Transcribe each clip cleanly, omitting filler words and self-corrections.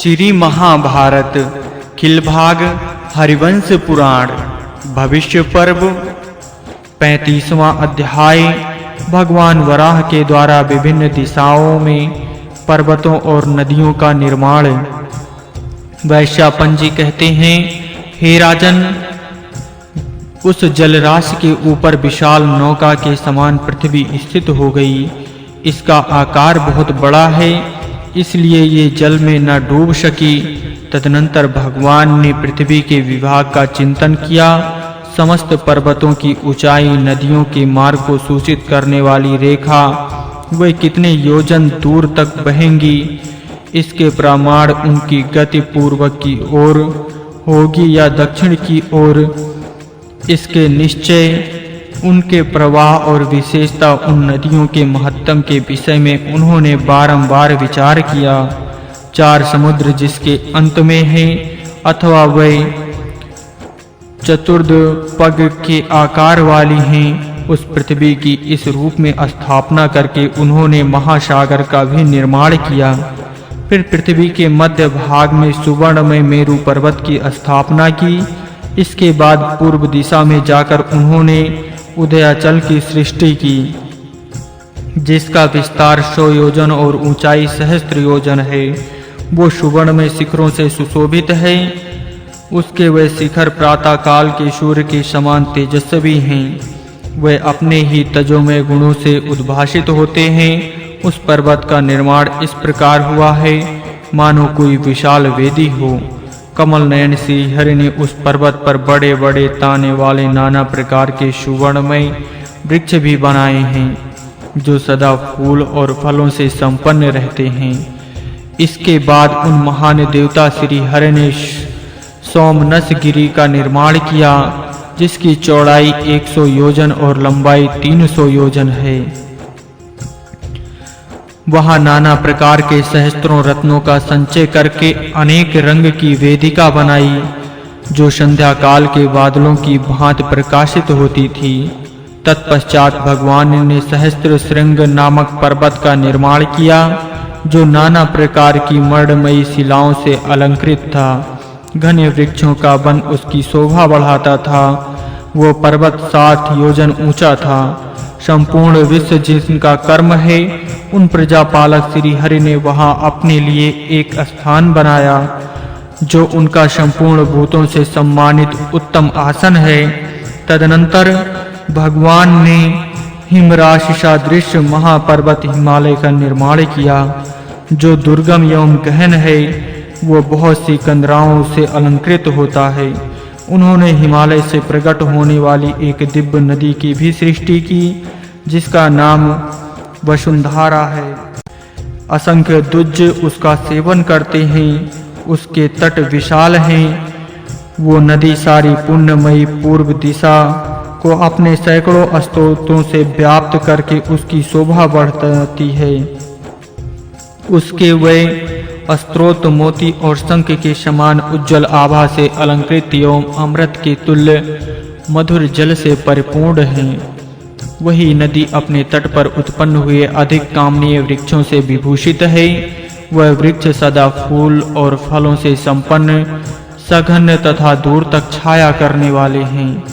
श्री महाभारत खिलभाग हरिवंश पुराण भविष्य पर्व 35वां अध्याय। भगवान वराह के द्वारा विभिन्न दिशाओं में पर्वतों और नदियों का निर्माण। वैश्यापन जी कहते हैं, हे राजन, उस जलराशि के ऊपर विशाल नौका के समान पृथ्वी स्थित हो गई। इसका आकार बहुत बड़ा है, इसलिए ये जल में न डूब सकी। तदनंतर भगवान ने पृथ्वी के विभाग का चिंतन किया। समस्त पर्वतों की ऊंचाई, नदियों के मार्ग को सूचित करने वाली रेखा, वे कितने योजन दूर तक बहेंगी, इसके प्रमाण उनकी गति पूर्व की ओर होगी या दक्षिण की ओर, इसके निश्चय, उनके प्रवाह और विशेषता, उन नदियों के महत्तम के विषय में उन्होंने बारंबार विचार किया। 4 समुद्र जिसके अंत में हैं, अथवा वे चतुर्थ पग के आकार वाली हैं, उस पृथ्वी की इस रूप में स्थापना करके उन्होंने महासागर का भी निर्माण किया। फिर पृथ्वी के मध्य भाग में सुवर्ण में मेरु पर्वत की स्थापना की। इसके बाद पूर्व दिशा में जाकर उन्होंने उदयाचल की सृष्टि की, जिसका विस्तार 100 योजन और ऊंचाई सहस्त्र योजन है। वो सुवर्ण में शिखरों से सुशोभित है। उसके वे शिखर प्रातः काल के सूर्य के समान तेजस्वी हैं। वे अपने ही तजोमय गुणों से उद्भासित होते हैं। उस पर्वत का निर्माण इस प्रकार हुआ है, मानो कोई विशाल वेदी हो। कमल नयन श्री हरि ने उस पर्वत पर बड़े बड़े ताने वाले नाना प्रकार के सुवर्णमय वृक्ष भी बनाए हैं, जो सदा फूल और फलों से संपन्न रहते हैं। इसके बाद उन महान देवता श्री हरि ने सोमनस गिरी का निर्माण किया, जिसकी चौड़ाई 100 योजन और लंबाई 300 योजन है। वहां नाना प्रकार के सहस्त्रों रत्नों का संचय करके अनेक रंग की वेदिका बनाई, जो संध्या काल के बादलों की भांति प्रकाशित होती थी। तत्पश्चात भगवान ने सहस्त्र श्रृंग नामक पर्वत का निर्माण किया, जो नाना प्रकार की मर्णमयी शिलाओं से अलंकृत था। घने वृक्षों का वन उसकी शोभा बढ़ाता था। वो पर्वत 60 योजन ऊंचा था। संपूर्ण विश्व जिनका कर्म है, उन प्रजापालक श्री हरि ने वहां अपने लिए एक स्थान बनाया, जो उनका संपूर्ण भूतों से सम्मानित उत्तम आसन है। तदनंतर भगवान ने हिमराशि सदृश महापर्वत हिमालय का निर्माण किया, जो दुर्गम एवं गहन है। वो बहुत सी कंदराओं से अलंकृत होता है। उन्होंने हिमालय से प्रकट होने वाली एक दिव्य नदी की भी सृष्टि की, जिसका नाम वसुंधरा है। असंख्य द्विज उसका सेवन करते हैं। उसके तट विशाल हैं। वो नदी सारी पुण्यमयी पूर्व दिशा को अपने सैकड़ों स्रोतों से व्याप्त करके उसकी शोभा बढ़ाती है। उसके वे स्रोत मोती और शंख के समान उज्जवल आभा से अलंकृत एवं अमृत के तुल्य मधुर जल से परिपूर्ण हैं। वही नदी अपने तट पर उत्पन्न हुए अधिक कामनीय वृक्षों से विभूषित है। वह वृक्ष सदा फूल और फलों से संपन्न, सघन तथा दूर तक छाया करने वाले हैं।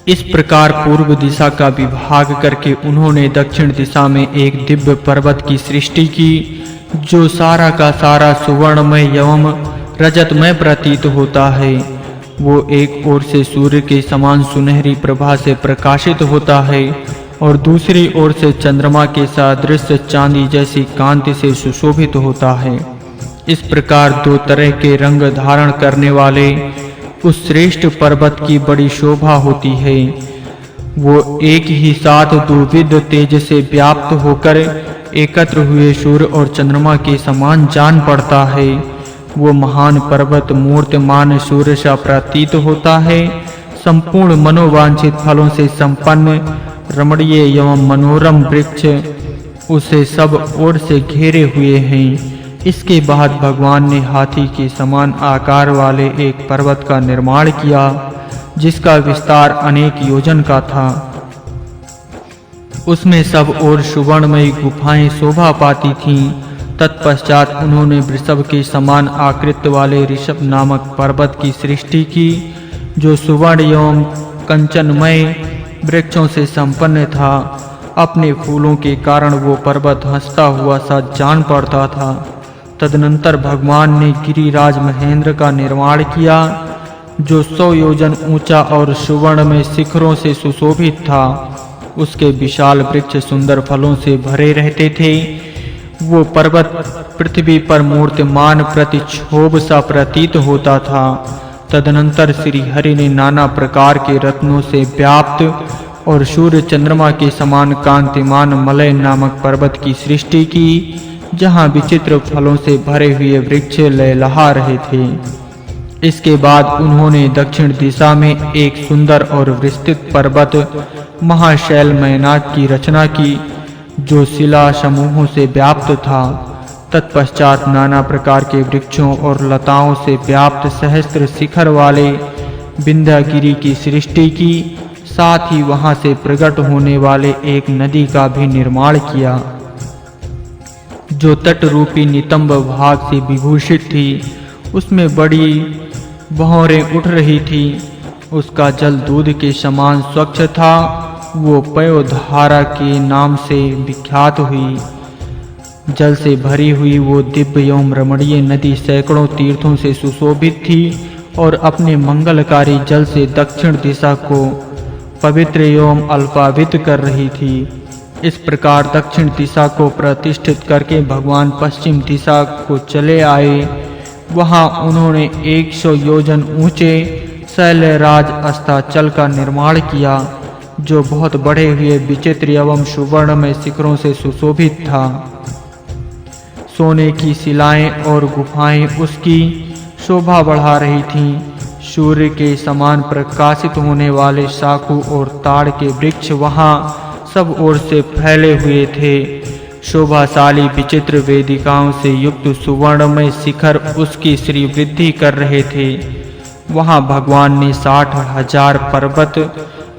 इस प्रकार पूर्व दिशा का विभाग करके उन्होंने दक्षिण दिशा में एक दिव्य पर्वत की सृष्टि की, जो सारा का सारा सुवर्णमय एवं रजतमय प्रतीत होता है। वो एक ओर से सूर्य के समान सुनहरी प्रभा से प्रकाशित होता है और दूसरी ओर से चंद्रमा के सदृश चांदी जैसी कांति से सुशोभित होता है। इस प्रकार 2 तरह के रंग धारण करने वाले उस श्रेष्ठ पर्वत की बड़ी शोभा होती है। वो एक ही साथ द्विविध तेज से व्याप्त होकर एकत्र हुए सूर्य और चंद्रमा के समान जान पड़ता है। वो महान पर्वत मूर्तिमान सूर्य सा प्रतीत होता है। संपूर्ण मनोवांछित फलों से संपन्न रमणीय एवं मनोरम वृक्ष उसे सब ओर से घेरे हुए हैं। इसके बाद भगवान ने हाथी के समान आकार वाले एक पर्वत का निर्माण किया, जिसका विस्तार अनेक योजन का था। उसमें सब ओर सुवर्णमयी गुफाएं शोभा पाती थीं तत्पश्चात उन्होंने वृषभ के समान आकृति वाले ऋषभ नामक पर्वत की सृष्टि की, जो सुवर्ण एवं कंचनमय वृक्षों से संपन्न था। अपने फूलों के कारण वो पर्वत हंसता हुआ सा जान पड़ता था। तदनंतर भगवान ने गिरिराज महेंद्र का निर्माण किया, जो 100 योजन ऊंचा और सुवर्ण में शिखरों से सुशोभित था। उसके विशाल वृक्ष सुंदर फलों से भरे रहते थे। वो पर्वत पृथ्वी पर मूर्तिमान प्रतिक्षोभ सा प्रतीत होता था। तदनंतर श्री हरि ने नाना प्रकार के रत्नों से व्याप्त और सूर्य चंद्रमा के समान कांतिमान मलय नामक पर्वत की सृष्टि की, जहाँ विचित्र फलों से भरे हुए वृक्ष लहलहा रहे थे। इसके बाद उन्होंने दक्षिण दिशा में एक सुंदर और विस्तृत पर्वत महाशैल मैनाक की रचना की, जो शिला समूहों से व्याप्त था। तत्पश्चात नाना प्रकार के वृक्षों और लताओं से व्याप्त सहस्त्र शिखर वाले विंध्यागिरि की सृष्टि की। साथ ही वहां से प्रकट होने वाले एक नदी का भी निर्माण किया, जो तट रूपी नितंब भाग से विभूषित थी। उसमें बड़ी भौरें उठ रही थी। उसका जल दूध के समान स्वच्छ था। वो पयोधारा के नाम से विख्यात हुई। जल से भरी हुई वो दिव्य एवं रमणीय नदी सैकड़ों तीर्थों से सुशोभित थी और अपने मंगलकारी जल से दक्षिण दिशा को पवित्र एवं अल्पावित कर रही थी। इस प्रकार दक्षिण दिशा को प्रतिष्ठित करके भगवान पश्चिम दिशा को चले आए। वहां उन्होंने 100 योजन ऊंचे शैलराज अस्ताचल का निर्माण किया, जो बहुत बढ़े हुए विचित्र एवं सुवर्ण में शिखरों से सुशोभित था। सोने की शिलाएं और गुफाएं उसकी शोभा बढ़ा रही थीं। सूर्य के समान प्रकाशित होने वाले शाखू और ताड़ के वृक्ष वहां सब ओर से फैले हुए थे। शोभाशाली विचित्र वेदिकाओं से युक्त सुवर्णमय शिखर उसकी श्री वृद्धि कर रहे थे। वहां भगवान ने 60,000 पर्वत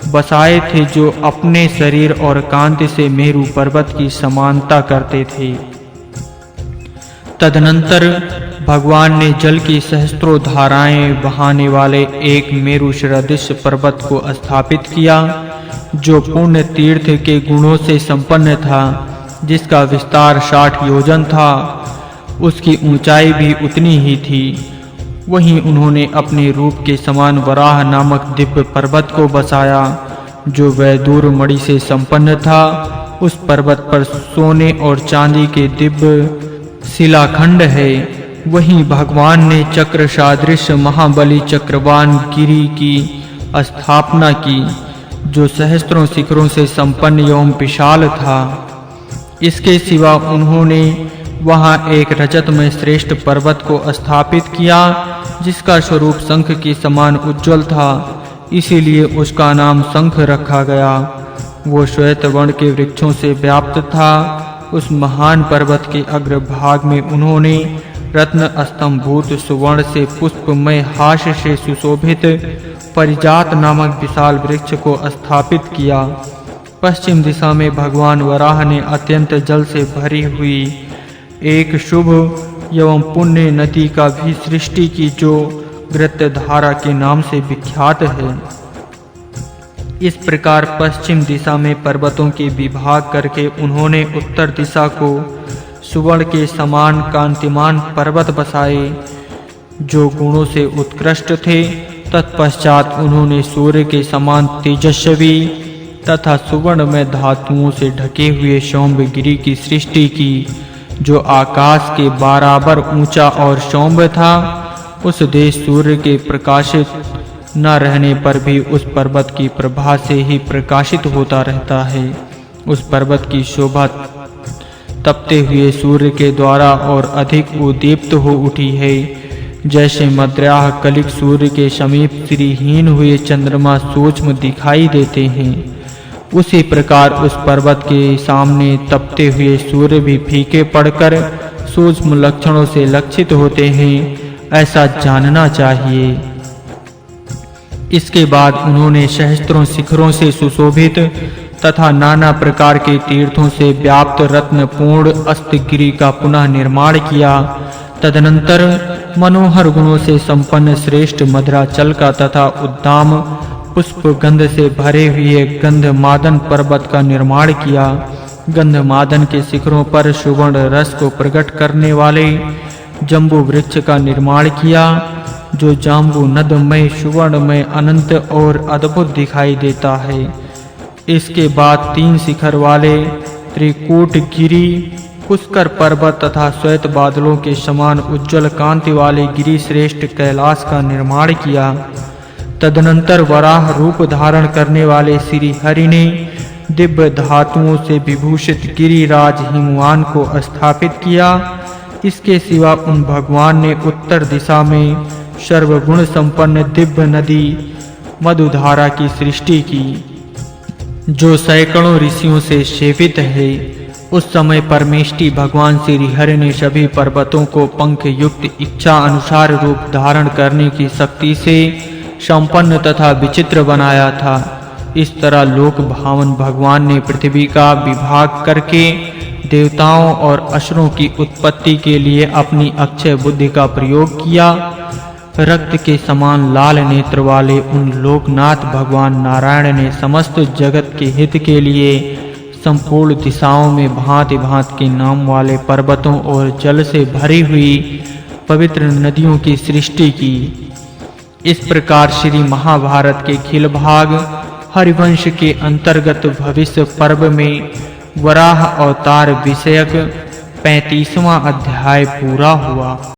बसाए थे, जो अपने शरीर और कांति से मेरु पर्वत की समानता करते थे। तदनंतर भगवान ने जल की सहस्त्रों धाराएं बहाने वाले एक मेरु सदृश पर्वत को स्थापित किया, जो पुण्य तीर्थ के गुणों से संपन्न था, जिसका विस्तार 60 योजन था। उसकी ऊंचाई भी उतनी ही थी। वहीं उन्होंने अपने रूप के समान वराह नामक दिव्य पर्वत को बसाया, जो वैदूर मणि से संपन्न था। उस पर्वत पर सोने और चांदी के दिव्य शिलाखंड है। वहीं भगवान ने चक्र सादृश महाबली चक्रवान गिरि की स्थापना की, जो सहस्त्रों शिखरों से संपन्न एवं विशाल था। इसके सिवा उन्होंने वहां एक रजत में श्रेष्ठ पर्वत को स्थापित किया, जिसका स्वरूप शंख के समान उज्जवल था, इसीलिए उसका नाम शंख रखा गया। वो श्वेत वर्ण के वृक्षों से व्याप्त था। उस महान पर्वत के अग्रभाग में उन्होंने रत्न स्तंभूत सुवर्ण से पुष्पमय हास्य से सुशोभित परिजात नामक विशाल वृक्ष को स्थापित किया। पश्चिम दिशा में भगवान वराह ने अत्यंत जल से भरी हुई एक शुभ एवं पुण्य नदी का भी सृष्टि की, जो घृतधारा के नाम से विख्यात है। इस प्रकार पश्चिम दिशा में पर्वतों के विभाग करके उन्होंने उत्तर दिशा को सुवर्ण के समान कांतिमान पर्वत बसाए, जो गुणों से उत्कृष्ट थे। तत्पश्चात उन्होंने सूर्य के समान तेजस्वी तथा सुवर्ण में धातुओं से ढके हुए सौम्यगिरि की सृष्टि की, जो आकाश के बराबर ऊंचा और सौम्य था। उस देश सूर्य के प्रकाशित न रहने पर भी उस पर्वत की प्रभा से ही प्रकाशित होता रहता है। उस पर्वत की शोभा तपते हुए सूर्य के द्वारा और अधिक उद्दीप्त हो उठी है, जैसे मध्याह्न कलिक सूर्य के समीप श्रीहीन हुए चंद्रमा सूक्ष्म दिखाई देते हैं। उसी प्रकार उस पर्वत के सामने तपते हुए सूर्य भी फीके पड़कर सूक्ष्म लक्षणों से लक्षित होते हैं, ऐसा जानना चाहिए। इसके बाद उन्होंने सहस्त्रों शिखरों से सुशोभित तथा नाना प्रकार के तीर्थों से व्याप्त रत्नपूर्ण अस्तगिरी का पुनः निर्माण किया। तदनंतर मनोहर गुणों से संपन्न श्रेष्ठ मधुराचल का तथा उद्दाम पुष्प गंध से भरे हुए गंधमादन पर्वत का निर्माण किया। गंधमादन के शिखरों पर सुवर्ण रस को प्रकट करने वाले जम्बू वृक्ष का निर्माण किया, जो जाम्बू नदमय सुवर्णमय अनंत और अद्भुत दिखाई देता है। इसके बाद 3 शिखर वाले त्रिकूट गिरी, पुष्कर पर्वत तथा श्वेत बादलों के समान उज्जवल कांति वाले गिरि श्रेष्ठ कैलाश का निर्माण किया। तदनंतर वराह रूप धारण करने वाले श्री हरि ने दिव्य धातुओं से विभूषित गिरिराज हिमवान को स्थापित किया। इसके सिवा उन भगवान ने उत्तर दिशा में सर्वगुण संपन्न दिव्य नदी मधुधारा की सृष्टि की, जो सैकड़ों ऋषियों से सेवित है। उस समय परमेष्टि भगवान श्री हरि ने सभी पर्वतों को पंख युक्त इच्छा अनुसार रूप धारण करने की शक्ति से संपन्न तथा विचित्र बनाया था। इस तरह लोक भावन भगवान ने पृथ्वी का विभाग करके देवताओं और असुरों की उत्पत्ति के लिए अपनी अक्षय बुद्धि का प्रयोग किया। रक्त के समान लाल नेत्र वाले उन लोकनाथ भगवान नारायण ने समस्त जगत के हित के लिए संपूर्ण दिशाओं में भांति भांति के नाम वाले पर्वतों और जल से भरी हुई पवित्र नदियों की सृष्टि की। इस प्रकार श्री महाभारत के खिल भाग हरिवंश के अंतर्गत भविष्य पर्व में वराह अवतार विषयक 35वां अध्याय पूरा हुआ।